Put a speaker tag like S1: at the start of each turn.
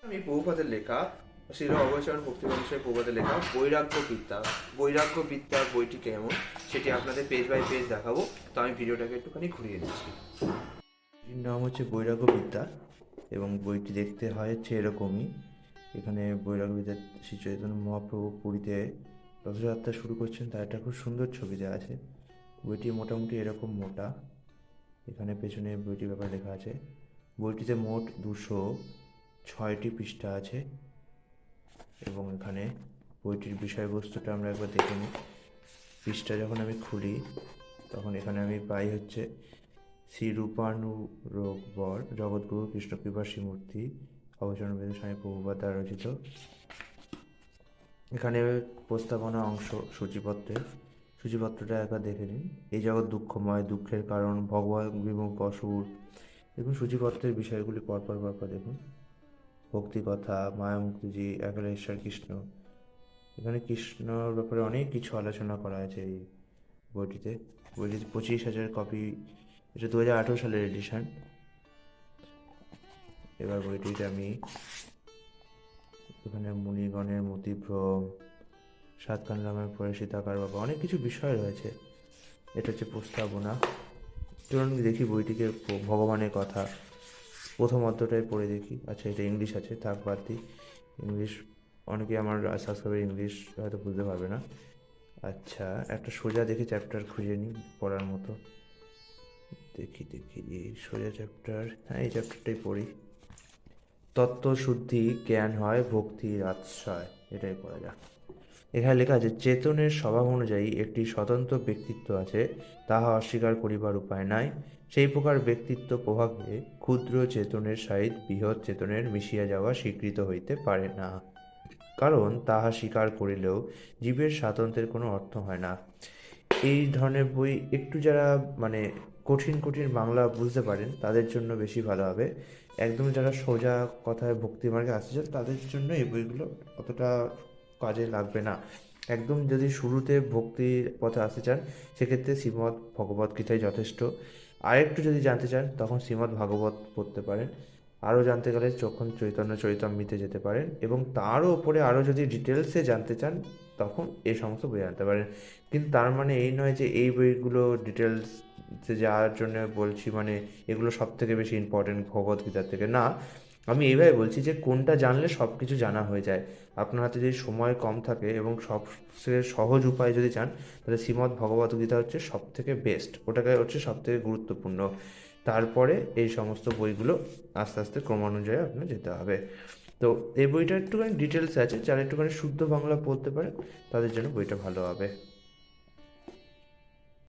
S1: আমি বহুপাদের লেখা শ্রীল অবচরণ ভক্তিবংশের বহুপাদের লেখা বৈরাগ্য বিদ্যা বইটি কেমন সেটি আপনাদের পেজ বাই পেজ দেখাবো। তো আমি ভিডিওটাকে একটুখানি ঘুরিয়ে দিচ্ছি। এর নাম হচ্ছে বৈরাগ্য বিদ্যা এবং বইটি দেখতে হয় হচ্ছে এরকমই। এখানে বৈরাগ্য বিদ্যার শ্রী চৈতন্য মহাপ্রভু পুরীতে রথযাত্রা শুরু করছেন, তার একটা খুব সুন্দর ছবি দেওয়া আছে। বইটি মোটামুটি এরকম মোটা। এখানে পেছনে বইটির ব্যাপারে লেখা আছে। বইটিতে মোট 206টি পৃষ্ঠা আছে এবং এখানে বইটির বিষয়বস্তুটা আমরা একবার দেখে নিই। পৃষ্ঠা যখন আমি খুলি তখন এখানে আমি পাই হচ্ছে শ্রী রূপানুরোগবর জগৎগুরু কৃষ্ণকৃপা শ্রীমূর্তি অবচরণবেদ স্বামী প্রভুপাদ দ্বারা রচিত। এখানে প্রস্তাবনা অংশ সূচিপত্রটা একবার দেখে নিন। এই জগৎ দুঃখময়, দুঃখের কারণ ভগবান বিমুখ অসুর। দেখুন সূচিপত্রের বিষয়গুলি পরপর দেখুন। ভক্তি কথা, মায়া মুক্তিজি, একলা ঈশ্বর কৃষ্ণ। এখানে কৃষ্ণর ব্যাপারে অনেক কিছু আলোচনা করা আছে এই বইটিতে। 25,000 কপি, এটা 2018 সালের এডিশন। এবার বইটিতে আমি এখানে মুনিগণের মতিভ্রম, সাতকান রামের পরে সীতাকার বাবা, অনেক কিছু বিষয় রয়েছে। এটা হচ্ছে প্রস্তাবনা। চলুন দেখি বইটিকে। ভগবানের কথা প্রথম অধ্যায়টাই পড়ে দেখি। আচ্ছা, এটা ইংলিশ আছে, থাক বাদ দিই। ইংলিশ অনেকে আমার সাবস্ক্রাইবার ইংলিশ হয়তো বুঝতে পারবে না। আচ্ছা, একটা সোজা দেখি চ্যাপ্টার খুঁজে নিই পড়ার মতো। দেখি এই সোজা চ্যাপ্টার, হ্যাঁ এই চ্যাপ্টারটাই পড়ি। তত্ত্বশুদ্ধি জ্ঞান হয় ভক্তির আশ্রয়, এটাই পড়া যাক। এখানে লেখা আছে, চেতনের স্বভাব অনুযায়ী একটি স্বতন্ত্র ব্যক্তিত্ব আছে, তাহা অস্বীকার করিবার উপায় নাই। সেই প্রকার ব্যক্তিত্ব প্রভাবে ক্ষুদ্র চেতনের সহিত বৃহৎ চেতনের মিশিয়া যাওয়া স্বীকৃত হইতে পারে না, কারণ তাহা স্বীকার করিলেও জীবের স্বাতন্ত্র্যের কোনো অর্থ হয় না। এই ধরনের বই একটু যারা মানে কঠিন বাংলা বুঝতে পারেন তাদের জন্য বেশি ভালো হবে। একদম যারা সোজা কথায় ভক্তি মার্গে আসতে চান তাদের জন্য এই বইগুলো অতটা কাজে লাগবে না। একদম যদি শুরুতে ভক্তির পথে আসতে চান সেক্ষেত্রে শ্রীমদ্ ভগবদ্ গীতাই যথেষ্ট। আরেকটু যদি জানতে চান তখন শ্রীমদ্ ভাগবত পড়তে পারেন। আরও জানতে গেলে যখন চৈতন্য চরিতামৃতে যেতে পারেন, এবং তারও ওপরে আরও যদি ডিটেলসে জানতে চান তখন এই সমস্ত বই জানতে পারেন। কিন্তু তার মানে এই নয় যে এই বইগুলো ডিটেলসে যাওয়ার জন্য বলছি মানে এগুলো সব থেকে বেশি ইম্পর্টেন্ট ভগবদ্গীতার থেকে, না। আমি এইভাবে বলছি যে কোনটা জানলে সব কিছু জানা হয়ে যায়। আপনার হাতে যদি সময় কম থাকে এবং সবচেয়ে সহজ উপায় যদি চান তাহলে শ্রীমদ্ ভগবদ্গীতা হচ্ছে সব থেকে বেস্ট, ওটাকে হচ্ছে সব থেকে গুরুত্বপূর্ণ। তারপরে এই সমস্ত বইগুলো আস্তে আস্তে ক্রমানুযায়ী আপনার যেতে হবে। তো এই বইটা একটুখানি ডিটেলস আছে, যারা একটুখানি শুদ্ধ বাংলা পড়তে পারে তাদের জন্য বইটা ভালো হবে।